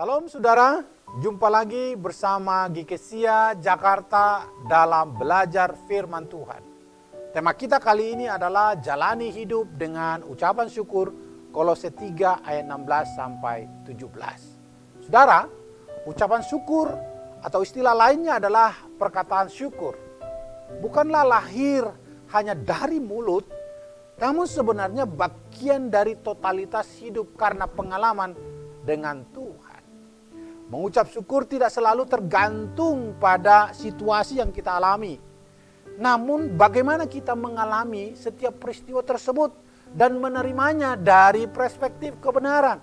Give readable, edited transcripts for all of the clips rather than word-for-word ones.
Salam saudara, jumpa lagi bersama Gikesia Jakarta dalam belajar firman Tuhan. Tema kita kali ini adalah jalani hidup dengan ucapan syukur, Kolose 3 ayat 16 sampai 17. Saudara, ucapan syukur atau istilah lainnya adalah perkataan syukur. Bukanlah lahir hanya dari mulut, namun sebenarnya bagian dari totalitas hidup karena pengalaman dengan Tuhan. Mengucap syukur tidak selalu tergantung pada situasi yang kita alami. Namun bagaimana kita mengalami setiap peristiwa tersebut dan menerimanya dari perspektif kebenaran.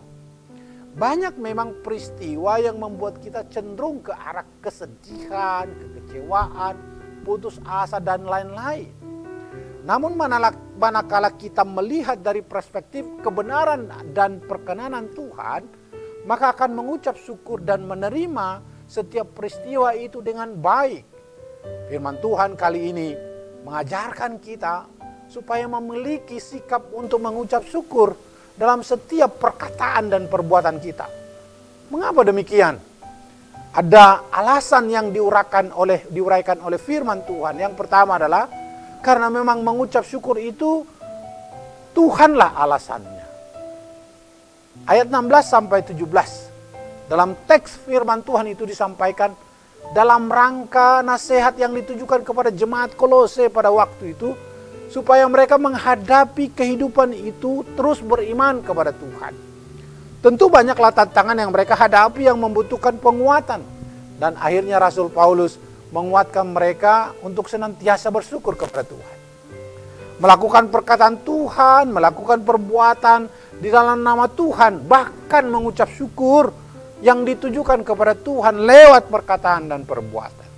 Banyak memang peristiwa yang membuat kita cenderung ke arah kesedihan, kekecewaan, putus asa dan lain-lain. Namun manakala kita melihat dari perspektif kebenaran dan perkenanan Tuhan, maka akan mengucap syukur dan menerima setiap peristiwa itu dengan baik. Firman Tuhan kali ini mengajarkan kita supaya memiliki sikap untuk mengucap syukur dalam setiap perkataan dan perbuatan kita. Mengapa demikian? Ada alasan yang diuraikan oleh firman Tuhan. Yang pertama adalah karena memang mengucap syukur itu Tuhanlah alasannya. Ayat 16 sampai 17. Dalam teks firman Tuhan itu disampaikan dalam rangka nasihat yang ditujukan kepada jemaat Kolose pada waktu itu, supaya mereka menghadapi kehidupan itu terus beriman kepada Tuhan. Tentu banyaklah tantangan yang mereka hadapi yang membutuhkan penguatan, dan akhirnya Rasul Paulus menguatkan mereka untuk senantiasa bersyukur kepada Tuhan. Melakukan perkataan Tuhan, melakukan perbuatan di dalam nama Tuhan, bahkan mengucap syukur yang ditujukan kepada Tuhan lewat perkataan dan perbuatan.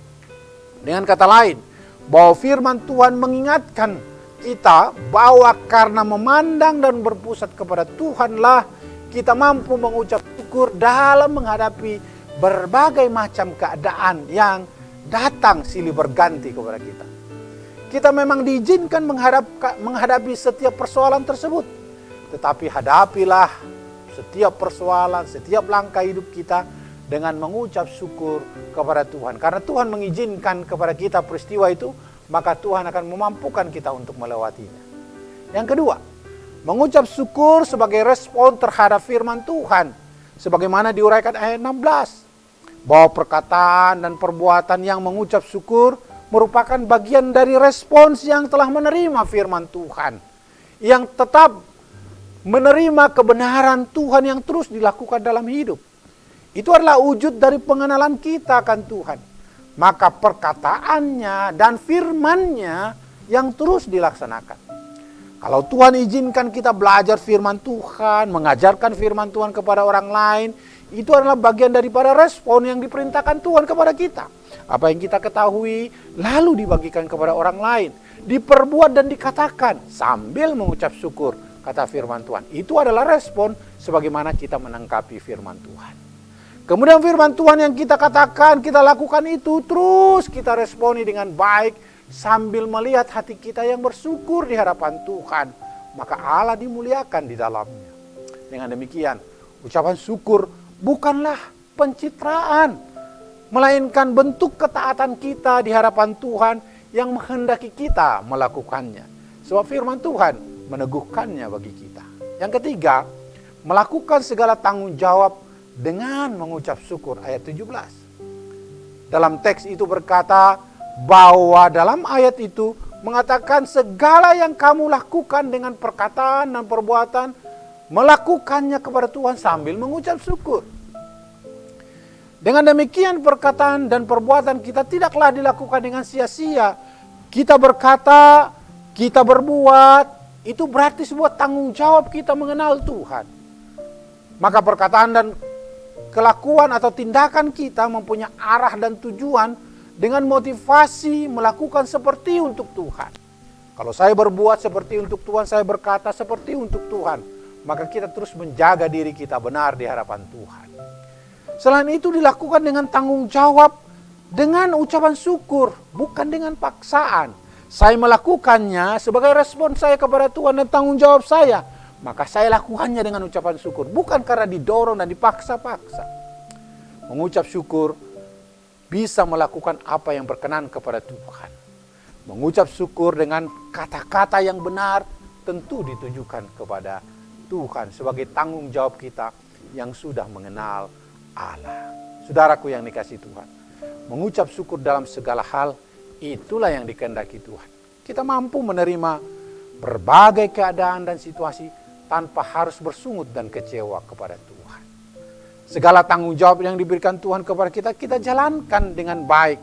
Dengan kata lain, bahwa firman Tuhan mengingatkan kita bahwa karena memandang dan berpusat kepada Tuhanlah kita mampu mengucap syukur dalam menghadapi berbagai macam keadaan yang datang silih berganti kepada kita. Kita memang diizinkan menghadapi setiap persoalan tersebut. Tetapi hadapilah setiap persoalan, setiap langkah hidup kita dengan mengucap syukur kepada Tuhan. Karena Tuhan mengizinkan kepada kita peristiwa itu, maka Tuhan akan memampukan kita untuk melewatinya. Yang kedua, mengucap syukur sebagai respon terhadap firman Tuhan. Sebagaimana diuraikan ayat 16. Bahwa perkataan dan perbuatan yang mengucap syukur merupakan bagian dari respons yang telah menerima firman Tuhan. Yang tetap menerima kebenaran Tuhan yang terus dilakukan dalam hidup. Itu adalah wujud dari pengenalan kita akan Tuhan. Maka perkataannya dan firman-Nya yang terus dilaksanakan. Kalau Tuhan izinkan kita belajar firman Tuhan, mengajarkan firman Tuhan kepada orang lain, itu adalah bagian daripada respon yang diperintahkan Tuhan kepada kita. Apa yang kita ketahui lalu dibagikan kepada orang lain, diperbuat dan dikatakan sambil mengucap syukur, kata firman Tuhan. Itu adalah respon sebagaimana kita menangkapi firman Tuhan. Kemudian firman Tuhan yang kita katakan, kita lakukan itu terus kita responi dengan baik sambil melihat hati kita yang bersyukur di hadapan Tuhan. Maka Allah dimuliakan di dalamnya. Dengan demikian, ucapan syukur bukanlah pencitraan, melainkan bentuk ketaatan kita di hadapan Tuhan yang menghendaki kita melakukannya. Sebab firman Tuhan meneguhkannya bagi kita. Yang ketiga, melakukan segala tanggung jawab dengan mengucap syukur. Ayat 17. Dalam teks itu berkata bahwa dalam ayat itu mengatakan segala yang kamu lakukan dengan perkataan dan perbuatan, melakukannya kepada Tuhan sambil mengucap syukur. Dengan demikian perkataan dan perbuatan kita tidaklah dilakukan dengan sia-sia. Kita berkata, kita berbuat, itu berarti sebuah tanggung jawab kita mengenal Tuhan. Maka perkataan dan kelakuan atau tindakan kita mempunyai arah dan tujuan dengan motivasi melakukan seperti untuk Tuhan. Kalau saya berbuat seperti untuk Tuhan, saya berkata seperti untuk Tuhan, maka kita terus menjaga diri kita benar di hadapan Tuhan. Selain itu dilakukan dengan tanggung jawab, dengan ucapan syukur, bukan dengan paksaan. Saya melakukannya sebagai respon saya kepada Tuhan dan tanggung jawab saya, maka saya lakukannya dengan ucapan syukur, bukan karena didorong dan dipaksa-paksa. Mengucap syukur bisa melakukan apa yang berkenan kepada Tuhan. Mengucap syukur dengan kata-kata yang benar tentu ditujukan kepada Tuhan sebagai tanggung jawab kita yang sudah mengenal Allah. Saudaraku yang dikasihi Tuhan, mengucap syukur dalam segala hal, itulah yang dikehendaki Tuhan. Kita mampu menerima berbagai keadaan dan situasi tanpa harus bersungut dan kecewa kepada Tuhan. Segala tanggung jawab yang diberikan Tuhan kepada kita, kita jalankan dengan baik,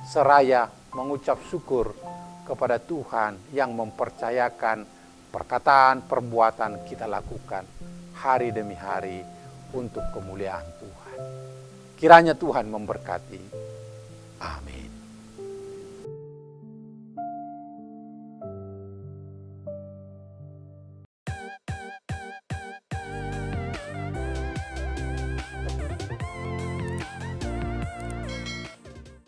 seraya mengucap syukur kepada Tuhan yang mempercayakan perkataan, perbuatan kita lakukan hari demi hari untuk kemuliaan Tuhan. Kiranya Tuhan memberkati. Amin.